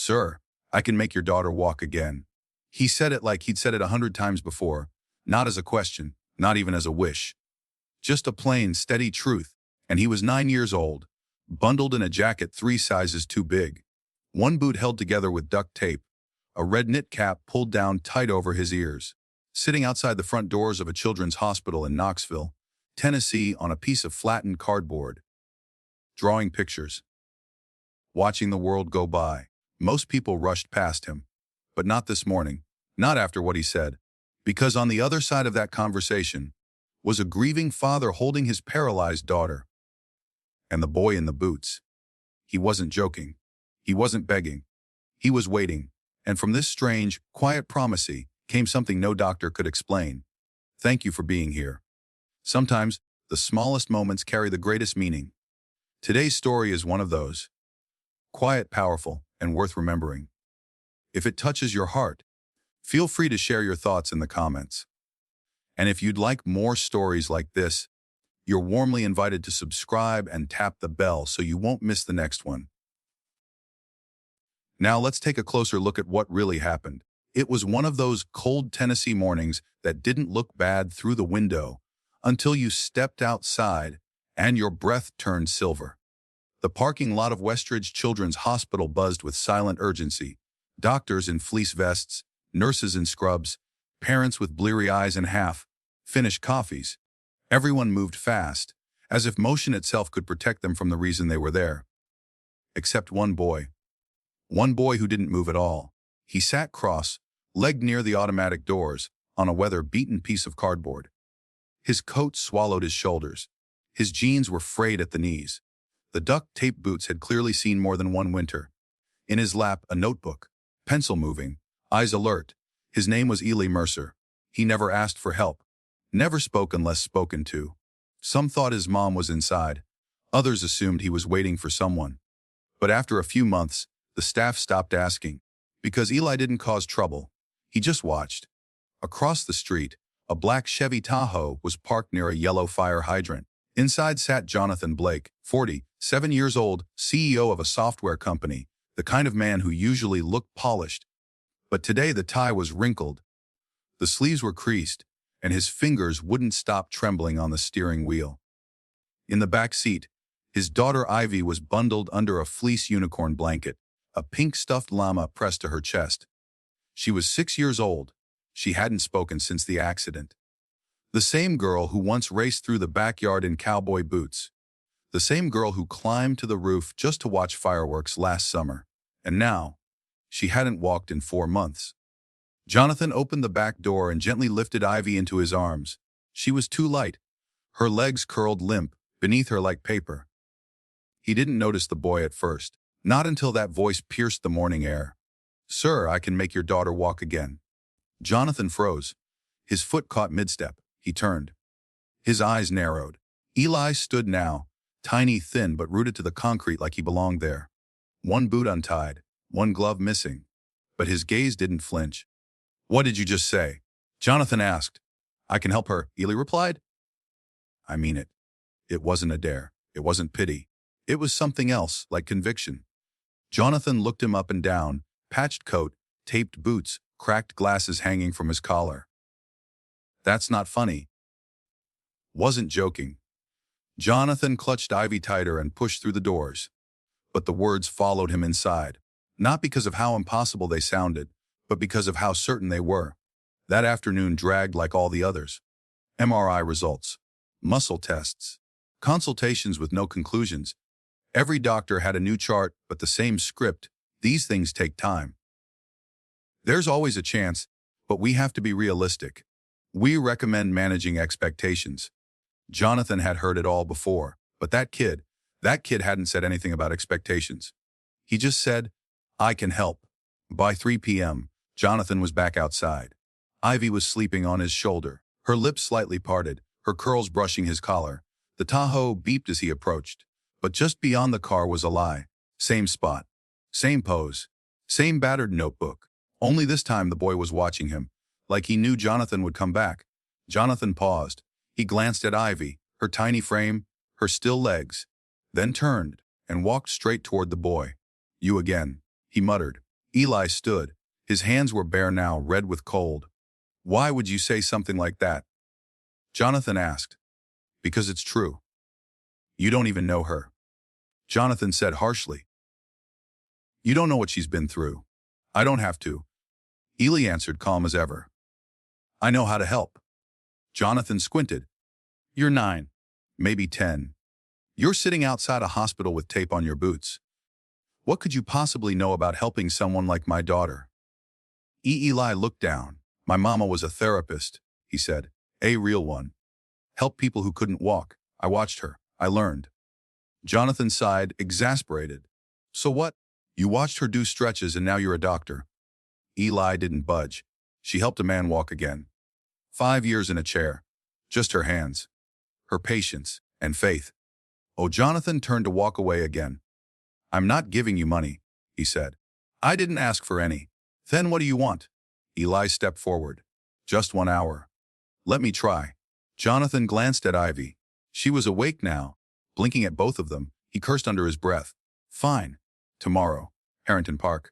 "Sir, I can make your daughter walk again." He said it like he'd said it 100 times before, not as a question, not even as a wish. Just a plain, steady truth, and he was 9 years old, bundled in a jacket 3 sizes too big. One boot held together with duct tape, a red knit cap pulled down tight over his ears. Sitting outside the front doors of a children's hospital in Knoxville, Tennessee on a piece of flattened cardboard. Drawing pictures. Watching the world go by. Most people rushed past him. But not this morning, not after what he said. Because on the other side of that conversation was a grieving father holding his paralyzed daughter. And the boy in the boots. He wasn't joking. He wasn't begging. He was waiting. And from this strange, quiet promisee came something no doctor could explain. Thank you for being here. Sometimes, the smallest moments carry the greatest meaning. Today's story is one of those. Quiet, powerful, and worth remembering. If it touches your heart, feel free to share your thoughts in the comments. And if you'd like more stories like this, you're warmly invited to subscribe and tap the bell so you won't miss the next one. Now let's take a closer look at what really happened. It was one of those cold Tennessee mornings that didn't look bad through the window until you stepped outside and your breath turned silver. The parking lot of Westridge Children's Hospital buzzed with silent urgency. Doctors in fleece vests, nurses in scrubs, parents with bleary eyes and half-finished coffees. Everyone moved fast, as if motion itself could protect them from the reason they were there. Except one boy. One boy who didn't move at all. He sat cross-legged near the automatic doors, on a weather-beaten piece of cardboard. His coat swallowed his shoulders. His jeans were frayed at the knees. The duct-taped boots had clearly seen more than one winter. In his lap, a notebook, pencil moving, eyes alert. His name was Eli Mercer. He never asked for help, never spoke unless spoken to. Some thought his mom was inside. Others assumed he was waiting for someone. But after a few months, the staff stopped asking, because Eli didn't cause trouble. He just watched. Across the street, a black Chevy Tahoe was parked near a yellow fire hydrant. Inside sat Jonathan Blake, 47 years old, CEO of a software company, the kind of man who usually looked polished. But today the tie was wrinkled. The sleeves were creased, and his fingers wouldn't stop trembling on the steering wheel. In the back seat, his daughter Ivy was bundled under a fleece unicorn blanket, a pink stuffed llama pressed to her chest. She was 6 years old. She hadn't spoken since the accident. The same girl who once raced through the backyard in cowboy boots. The same girl who climbed to the roof just to watch fireworks last summer. And now, she hadn't walked in 4 months. Jonathan opened the back door and gently lifted Ivy into his arms. She was too light. Her legs curled limp, beneath her like paper. He didn't notice the boy at first, not until that voice pierced the morning air. "Sir, I can make your daughter walk again." Jonathan froze. His foot caught mid-step. He turned. His eyes narrowed. Eli stood now, tiny, thin, but rooted to the concrete like he belonged there. One boot untied, one glove missing. But his gaze didn't flinch. "What did you just say?" Jonathan asked. "I can help her," Eli replied. "I mean it." It wasn't a dare. It wasn't pity. It was something else, like conviction. Jonathan looked him up and down, patched coat, taped boots, cracked glasses hanging from his collar. "That's not funny." Wasn't joking. Jonathan clutched Ivy tighter and pushed through the doors. But the words followed him inside, not because of how impossible they sounded, but because of how certain they were. That afternoon dragged like all the others. MRI results, muscle tests, consultations with no conclusions. Every doctor had a new chart, but the same script. These things take time. There's always a chance, but we have to be realistic. We recommend managing expectations. Jonathan had heard it all before, but that kid hadn't said anything about expectations. He just said, "I can help." By 3 p.m., Jonathan was back outside. Ivy was sleeping on his shoulder, her lips slightly parted, her curls brushing his collar. The Tahoe beeped as he approached, but just beyond the car was Eli. Same spot, same pose, same battered notebook. Only this time the boy was watching him, like he knew Jonathan would come back. Jonathan paused. He glanced at Ivy, her tiny frame, her still legs, then turned and walked straight toward the boy. "You again," he muttered. Eli stood. His hands were bare now, red with cold. Why would you say something like that? Jonathan asked. Because it's true. You don't even know her. Jonathan said harshly. You don't know what she's been through. I don't have to. Eli answered, calm as ever. I know how to help. Jonathan squinted. You're 9, maybe 10. You're sitting outside a hospital with tape on your boots. What could you possibly know about helping someone like my daughter? Eli looked down. My mama was a therapist, he said. A real one. Helped people who couldn't walk. I watched her. I learned. Jonathan sighed, exasperated. So what? You watched her do stretches and now you're a doctor. Eli didn't budge. She helped a man walk again. 5 years in a chair. Just her hands. Her patience and faith. Oh, Jonathan turned to walk away again. I'm not giving you money, he said. I didn't ask for any. Then what do you want? Eli stepped forward. Just 1 hour. Let me try. Jonathan glanced at Ivy. She was awake now. Blinking at both of them, he cursed under his breath. Fine. Tomorrow. Harrington Park.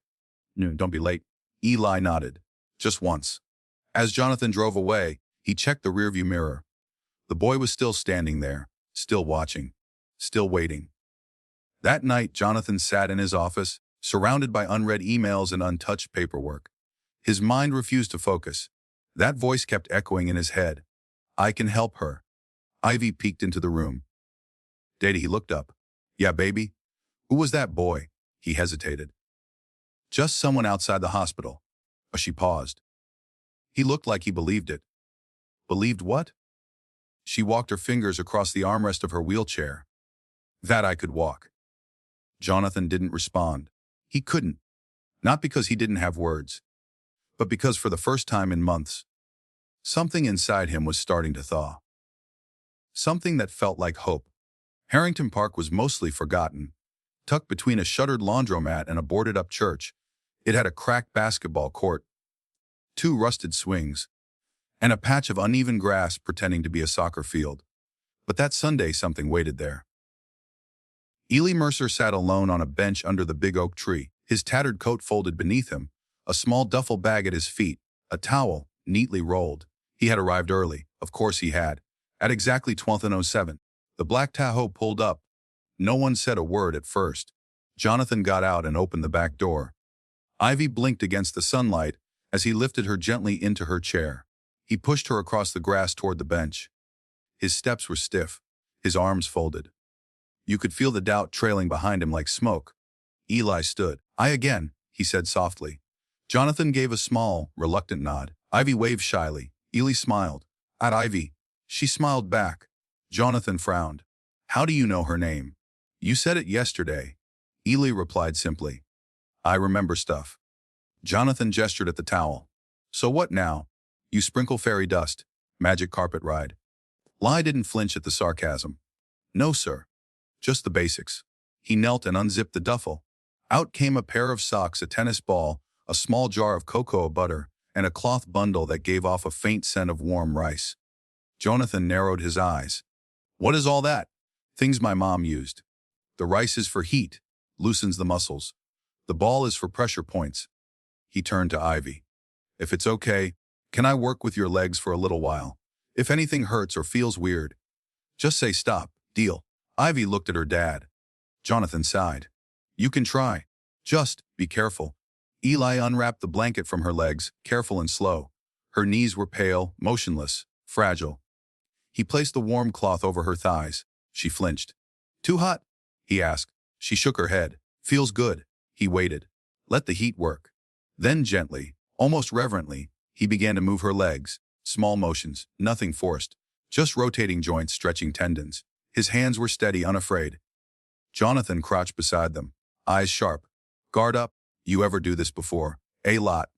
No, don't be late. Eli nodded. Just once. As Jonathan drove away, he checked the rearview mirror. The boy was still standing there, still watching, still waiting. That night, Jonathan sat in his office, surrounded by unread emails and untouched paperwork. His mind refused to focus. That voice kept echoing in his head. I can help her. Ivy peeked into the room. Data, he looked up. Yeah, baby? Who was that boy? He hesitated. Just someone outside the hospital. She paused. He looked like he believed it. Believed what? She walked her fingers across the armrest of her wheelchair. That I could walk. Jonathan didn't respond. He couldn't. Not because he didn't have words, but because for the first time in months, something inside him was starting to thaw. Something that felt like hope. Harrington Park was mostly forgotten. Tucked between a shuttered laundromat and a boarded-up church, it had a cracked basketball court, 2 rusted swings, and a patch of uneven grass pretending to be a soccer field. But that Sunday something waited there. Eli Mercer sat alone on a bench under the big oak tree, his tattered coat folded beneath him, a small duffel bag at his feet, a towel, neatly rolled. He had arrived early, of course he had. At exactly 12:07, the black Tahoe pulled up. No one said a word at first. Jonathan got out and opened the back door. Ivy blinked against the sunlight as he lifted her gently into her chair. He pushed her across the grass toward the bench. His steps were stiff, his arms folded. You could feel the doubt trailing behind him like smoke. Eli stood. I again, he said softly. Jonathan gave a small, reluctant nod. Ivy waved shyly. Eli smiled. At Ivy. She smiled back. Jonathan frowned. How do you know her name? You said it yesterday. Eli replied simply. I remember stuff. Jonathan gestured at the towel. So what now? You sprinkle fairy dust. Magic carpet ride. Eli didn't flinch at the sarcasm. No, sir. Just the basics. He knelt and unzipped the duffel. Out came a pair of socks, a tennis ball, a small jar of cocoa butter, and a cloth bundle that gave off a faint scent of warm rice. Jonathan narrowed his eyes. What is all that? Things my mom used. The rice is for heat, loosens the muscles. The ball is for pressure points. He turned to Ivy. If it's okay, can I work with your legs for a little while? If anything hurts or feels weird, just say stop, deal. Ivy looked at her dad. Jonathan sighed. You can try. Just be careful. Eli unwrapped the blanket from her legs, careful and slow. Her knees were pale, motionless, fragile. He placed the warm cloth over her thighs. She flinched. Too hot? He asked. She shook her head. Feels good. He waited. Let the heat work. Then gently, almost reverently, he began to move her legs. Small motions, nothing forced. Just rotating joints, stretching tendons. His hands were steady, unafraid. Jonathan crouched beside them, eyes sharp. Guard up. You ever do this before? A lot.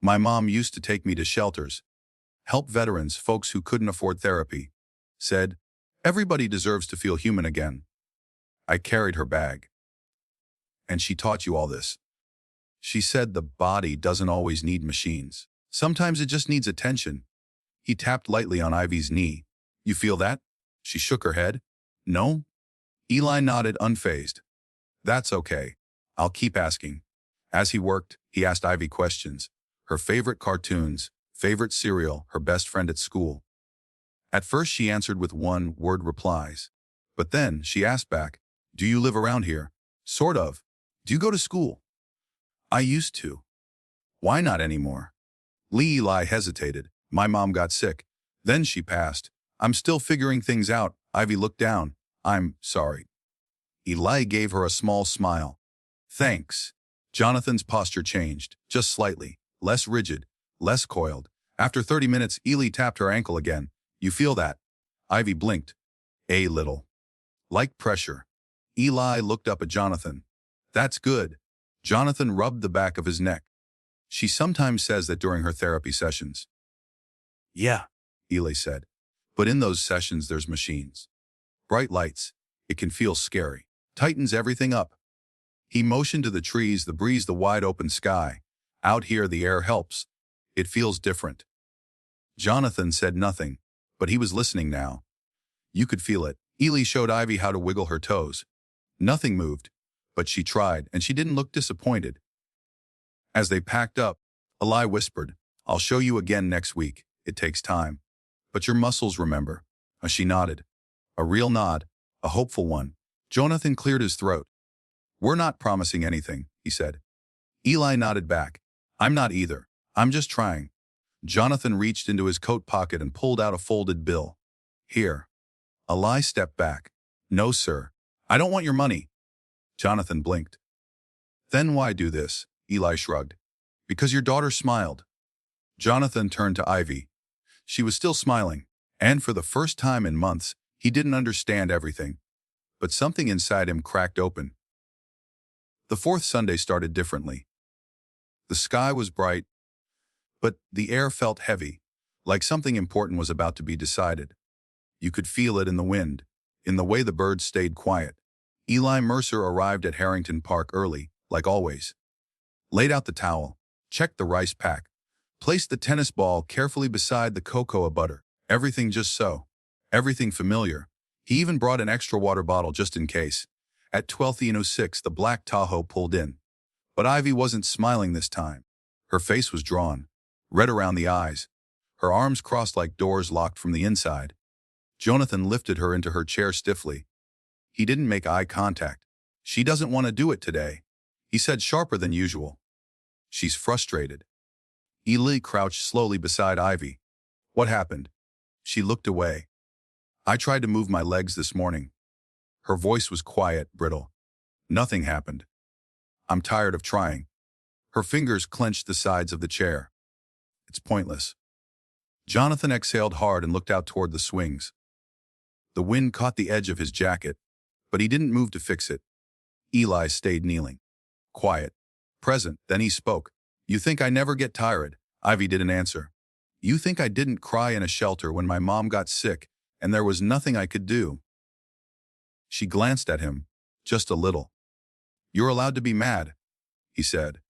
My mom used to take me to shelters. Help veterans, folks who couldn't afford therapy. Said, everybody deserves to feel human again. I carried her bag. And she taught you all this. She said the body doesn't always need machines. Sometimes it just needs attention. He tapped lightly on Ivy's knee. You feel that? She shook her head. No? Eli nodded, unfazed. That's okay. I'll keep asking. As he worked, he asked Ivy questions. Her favorite cartoons, favorite cereal, her best friend at school. At first she answered with one-word replies. But then she asked back, "Do you live around here?" "Sort of." "Do you go to school?" "I used to." "Why not anymore?" Eli hesitated. "My mom got sick. Then she passed. I'm still figuring things out." Ivy looked down. "I'm sorry." Eli gave her a small smile. "Thanks." Jonathan's posture changed, just slightly, less rigid, less coiled. After 30 minutes, Eli tapped her ankle again. "You feel that?" Ivy blinked. "A little." "Like pressure." Eli looked up at Jonathan. "That's good." Jonathan rubbed the back of his neck. "She sometimes says that during her therapy sessions." "Yeah," Eli said. "But in those sessions there's machines. Bright lights. It can feel scary. Tightens everything up." He motioned to the trees, the breeze, the wide open sky. "Out here the air helps. It feels different." Jonathan said nothing, but he was listening now. You could feel it. Eli showed Ivy how to wiggle her toes. Nothing moved, but she tried, and she didn't look disappointed. As they packed up, Eli whispered, "I'll show you again next week. It takes time. But your muscles remember." She nodded. A real nod, a hopeful one. Jonathan cleared his throat. "We're not promising anything," he said. Eli nodded back. "I'm not either. I'm just trying." Jonathan reached into his coat pocket and pulled out a folded bill. "Here." Eli stepped back. "No, sir. I don't want your money." Jonathan blinked. "Then why do this?" Eli shrugged. "Because your daughter smiled." Jonathan turned to Ivy. She was still smiling, and for the first time in months, he didn't understand everything. But something inside him cracked open. The fourth Sunday started differently. The sky was bright, but the air felt heavy, like something important was about to be decided. You could feel it in the wind, in the way the birds stayed quiet. Eli Mercer arrived at Harrington Park early, like always. Laid out the towel, checked the rice pack, placed the tennis ball carefully beside the cocoa butter. Everything just so. Everything familiar. He even brought an extra water bottle just in case. At 12:06, the black Tahoe pulled in. But Ivy wasn't smiling this time. Her face was drawn, red around the eyes. Her arms crossed like doors locked from the inside. Jonathan lifted her into her chair stiffly. He didn't make eye contact. "She doesn't want to do it today," he said, sharper than usual. "She's frustrated." Eli crouched slowly beside Ivy. "What happened?" She looked away. "I tried to move my legs this morning." Her voice was quiet, brittle. "Nothing happened. I'm tired of trying." Her fingers clenched the sides of the chair. "It's pointless." Jonathan exhaled hard and looked out toward the swings. The wind caught the edge of his jacket, but he didn't move to fix it. Eli stayed kneeling. Quiet. Present. Then he spoke. "You think I never get tired?" Ivy didn't answer. "You think I didn't cry in a shelter when my mom got sick and there was nothing I could do?" She glanced at him, just a little. "You're allowed to be mad," he said.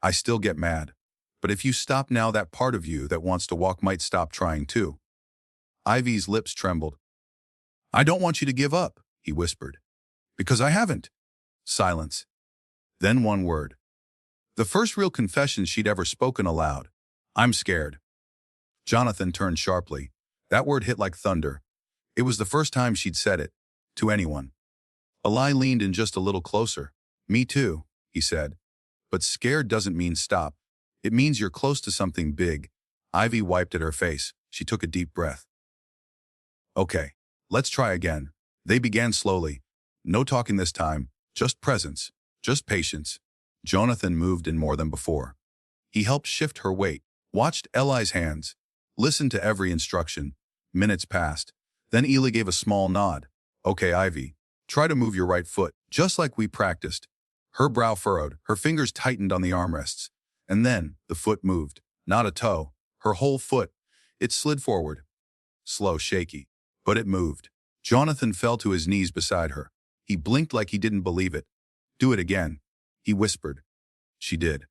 "I still get mad. But if you stop now, that part of you that wants to walk might stop trying too." Ivy's lips trembled. "I don't want you to give up," he whispered. "Because I haven't." Silence. Then one word. The first real confession she'd ever spoken aloud. "I'm scared." Jonathan turned sharply. That word hit like thunder. It was the first time she'd said it, to anyone. Eli leaned in just a little closer. "Me too," he said. "But scared doesn't mean stop. It means you're close to something big." Ivy wiped at her face. She took a deep breath. "Okay, let's try again." They began slowly. No talking this time, just presence, just patience. Jonathan moved in more than before. He helped shift her weight, watched Eli's hands, listened to every instruction. Minutes passed. Then Eli gave a small nod. "Okay, Ivy, try to move your right foot, just like we practiced." Her brow furrowed, her fingers tightened on the armrests. And then the foot moved. Not a toe, her whole foot. It slid forward. Slow, shaky. But it moved. Jonathan fell to his knees beside her. He blinked like he didn't believe it. "Do it again," he whispered. She did.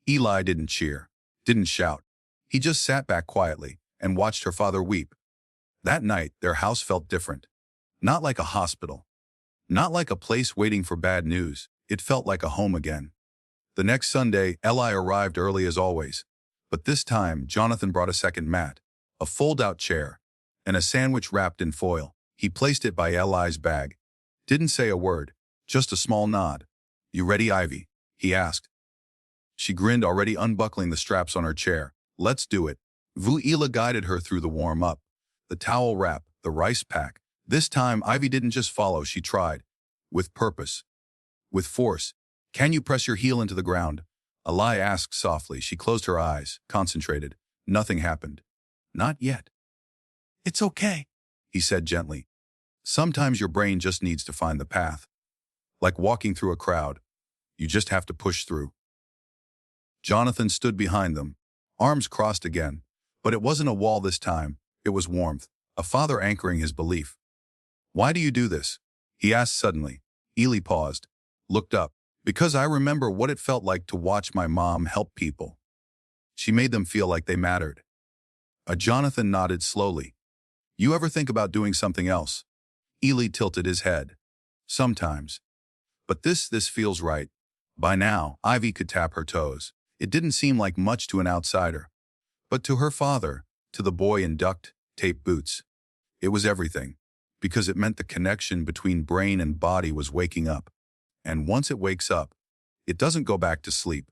Eli didn't cheer, didn't shout. He just sat back quietly and watched her father weep. That night, their house felt different. Not like a hospital. Not like a place waiting for bad news. It felt like a home again. The next Sunday, Eli arrived early as always. But this time, Jonathan brought a second mat, a fold-out chair, and a sandwich wrapped in foil. He placed it by Eli's bag. Didn't say a word, just a small nod. "You ready, Ivy?" he asked. She grinned, already unbuckling the straps on her chair. "Let's do it." Eli guided her through the warm-up, the towel wrap, the rice pack. This time, Ivy didn't just follow, she tried. With purpose. With force. "Can you press your heel into the ground?" Eli asked softly. She closed her eyes, concentrated. Nothing happened. "Not yet." "It's okay," he said gently. "Sometimes your brain just needs to find the path. Like walking through a crowd. You just have to push through." Jonathan stood behind them, arms crossed again. But it wasn't a wall this time. It was warmth, a father anchoring his belief. "Why do you do this?" he asked suddenly. Eli paused, looked up. "Because I remember what it felt like to watch my mom help people. She made them feel like they mattered." Jonathan nodded slowly. "You ever think about doing something else?" Eli tilted his head. "Sometimes. But this feels right." By now, Ivy could tap her toes. It didn't seem like much to an outsider. But to her father, to the boy in duct-taped boots, it was everything. Because it meant the connection between brain and body was waking up. And once it wakes up, it doesn't go back to sleep.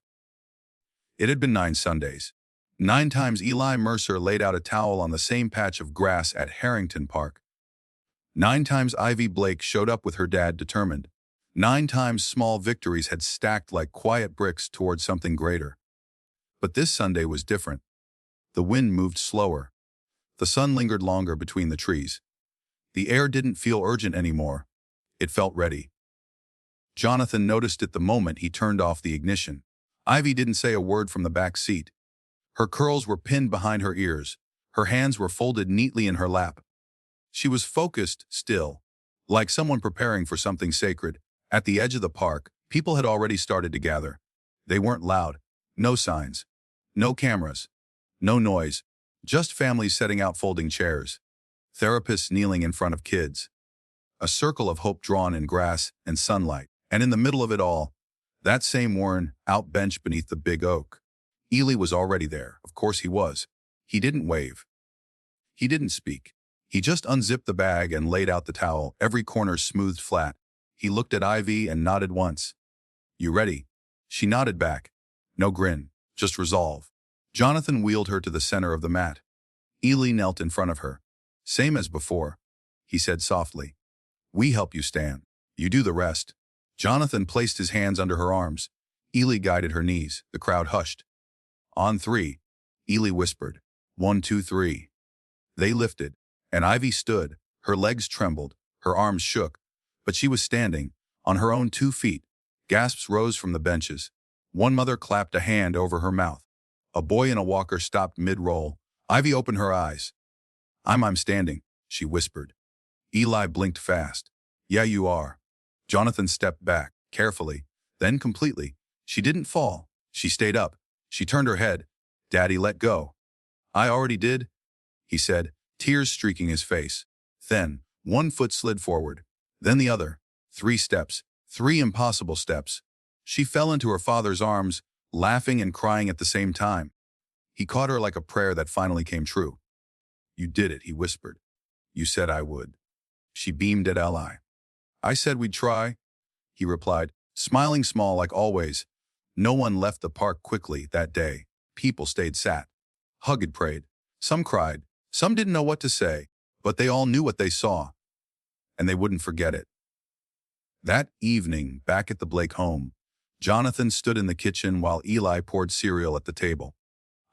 It had been 9 Sundays. 9 times Eli Mercer laid out a towel on the same patch of grass at Harrington Park. 9 times Ivy Blake showed up with her dad determined. 9 times small victories had stacked like quiet bricks towards something greater. But this Sunday was different. The wind moved slower. The sun lingered longer between the trees. The air didn't feel urgent anymore. It felt ready. Jonathan noticed it the moment he turned off the ignition. Ivy didn't say a word from the back seat. Her curls were pinned behind her ears. Her hands were folded neatly in her lap. She was focused, still, like someone preparing for something sacred. At the edge of the park, people had already started to gather. They weren't loud. No signs. No cameras. No noise. Just families setting out folding chairs. Therapists kneeling in front of kids. A circle of hope drawn in grass and sunlight. And in the middle of it all, that same worn-out bench beneath the big oak. Eli was already there. Of course he was. He didn't wave. He didn't speak. He just unzipped the bag and laid out the towel, every corner smoothed flat. He looked at Ivy and nodded once. "You ready?" She nodded back. No grin, just resolve. Jonathan wheeled her to the center of the mat. Eli knelt in front of her. "Same as before," he said softly. "We help you stand. You do the rest." Jonathan placed his hands under her arms. Eli guided her knees. The crowd hushed. "On 3, Eli whispered. 1, 2, 3. They lifted, and Ivy stood. Her legs trembled, her arms shook, but she was standing, on her own 2 feet. Gasps rose from the benches. One mother clapped a hand over her mouth. A boy in a walker stopped mid-roll. Ivy opened her eyes. I'm standing," she whispered. Eli blinked fast. "Yeah, you are." Jonathan stepped back, carefully, then completely. She didn't fall. She stayed up. She turned her head. "Daddy, let go." "I already did," he said, tears streaking his face. Then, one foot slid forward, then the other. 3 steps, 3 impossible steps. She fell into her father's arms, laughing and crying at the same time. He caught her like a prayer that finally came true. "You did it," he whispered. "You said I would." She beamed at Eli. "I said we'd try," he replied, smiling small like always. No one left the park quickly that day. People stayed sat. Hugged, prayed. Some cried. Some didn't know what to say, but they all knew what they saw. And they wouldn't forget it. That evening, back at the Blake home, Jonathan stood in the kitchen while Eli poured cereal at the table.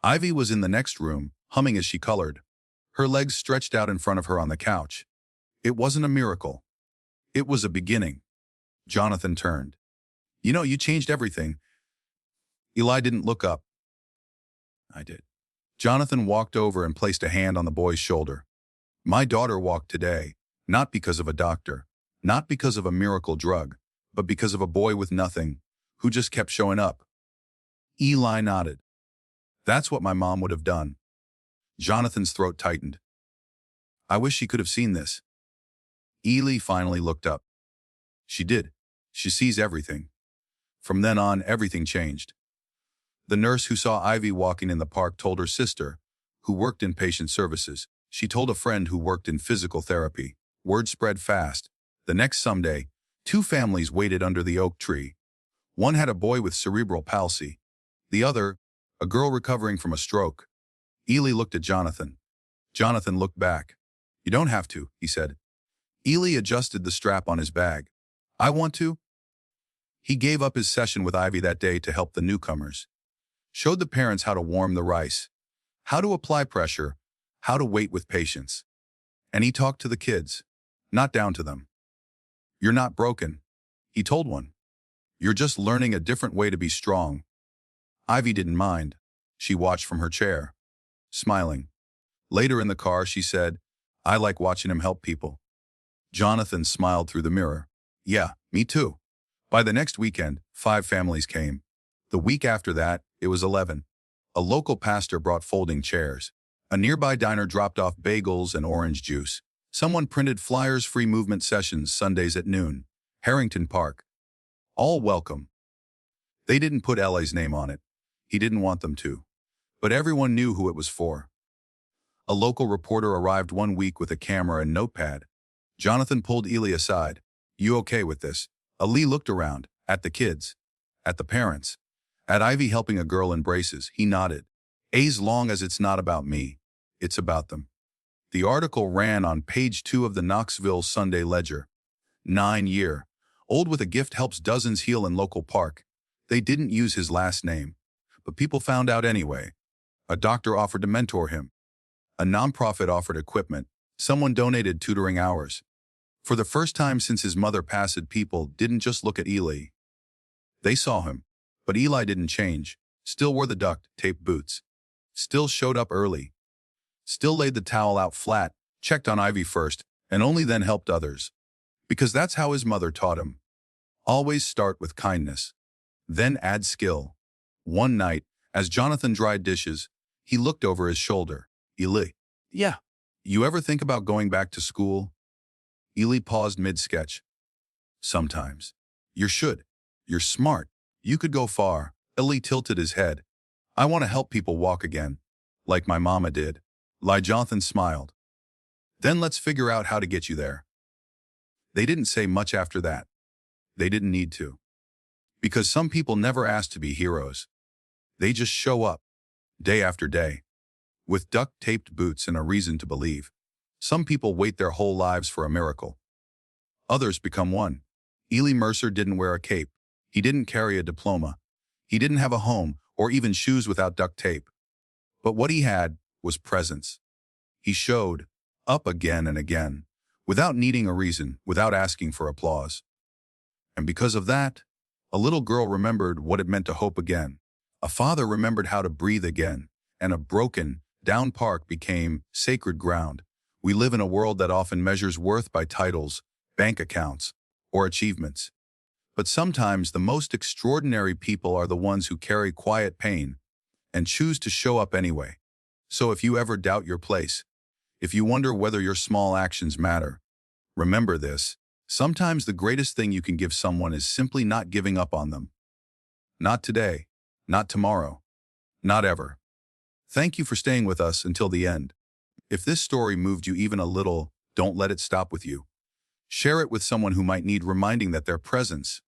Ivy was in the next room, humming as she colored. Her legs stretched out in front of her on the couch. It wasn't a miracle. It was a beginning. Jonathan turned. "You know, you changed everything." Eli didn't look up. "I did." Jonathan walked over and placed a hand on the boy's shoulder. "My daughter walked today, not because of a doctor, not because of a miracle drug, but because of a boy with nothing, who just kept showing up." Eli nodded. "That's what my mom would have done." Jonathan's throat tightened. "I wish she could have seen this." Eli finally looked up. "She did. She sees everything." From then on, everything changed. The nurse who saw Ivy walking in the park told her sister, who worked in patient services. She told a friend who worked in physical therapy. Word spread fast. The next Sunday, two families waited under the oak tree. One had a boy with cerebral palsy. The other, a girl recovering from a stroke. Eli looked at Jonathan. Jonathan looked back. "You don't have to," he said. Eli adjusted the strap on his bag. "I want to." He gave up his session with Ivy that day to help the newcomers. Showed the parents how to warm the rice, how to apply pressure, how to wait with patience. And he talked to the kids, not down to them. "You're not broken," he told one. "You're just learning a different way to be strong." Ivy didn't mind. She watched from her chair, smiling. Later in the car, she said, "I like watching him help people." Jonathan smiled through the mirror. "Yeah, me too." By the next weekend, 5 families came. The week after that, it was 11. A local pastor brought folding chairs. A nearby diner dropped off bagels and orange juice. Someone printed flyers, free movement sessions Sundays at noon. Harrington Park. All welcome. They didn't put Eli's name on it. He didn't want them to. But everyone knew who it was for. A local reporter arrived one week with a camera and notepad. Jonathan pulled Eli aside. "You okay with this?" Ali looked around, at the kids, at the parents, at Ivy helping a girl in braces. He nodded. "As long as it's not about me, it's about them." The article ran on page 2 of the Knoxville Sunday Ledger. 9-year-old with a gift helps dozens heal in local park. They didn't use his last name, but people found out anyway. A doctor offered to mentor him. A nonprofit offered equipment. Someone donated tutoring hours. For the first time since his mother passed, people didn't just look at Eli. They saw him. But Eli didn't change. Still wore the duct-taped boots. Still showed up early. Still laid the towel out flat, checked on Ivy first, and only then helped others. Because that's how his mother taught him. Always start with kindness. Then add skill. One night, as Jonathan dried dishes, he looked over his shoulder. "Eli, yeah, you ever think about going back to school?" Eli paused mid-sketch. "Sometimes." "You should. You're smart. You could go far." Eli tilted his head. "I want to help people walk again, like my mama did." Jonathan smiled. "Then let's figure out how to get you there." They didn't say much after that. They didn't need to. Because some people never ask to be heroes. They just show up, day after day, with duct-taped boots and a reason to believe. Some people wait their whole lives for a miracle. Others become one. Eli Mercer didn't wear a cape. He didn't carry a diploma. He didn't have a home or even shoes without duct tape. But what he had was presence. He showed up again and again, without needing a reason, without asking for applause. And because of that, a little girl remembered what it meant to hope again. A father remembered how to breathe again, and a broken, down park became sacred ground. We live in a world that often measures worth by titles, bank accounts, or achievements. But sometimes the most extraordinary people are the ones who carry quiet pain and choose to show up anyway. So if you ever doubt your place, if you wonder whether your small actions matter, remember this: sometimes the greatest thing you can give someone is simply not giving up on them. Not today, not tomorrow, not ever. Thank you for staying with us until the end. If this story moved you even a little, don't let it stop with you. Share it with someone who might need reminding that their presence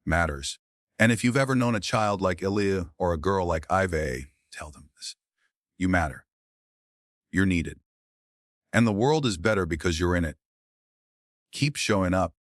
matters. And if you've ever known a child like Eli or a girl like Ivy, tell them this. You matter. You're needed. And the world is better because you're in it. Keep showing up.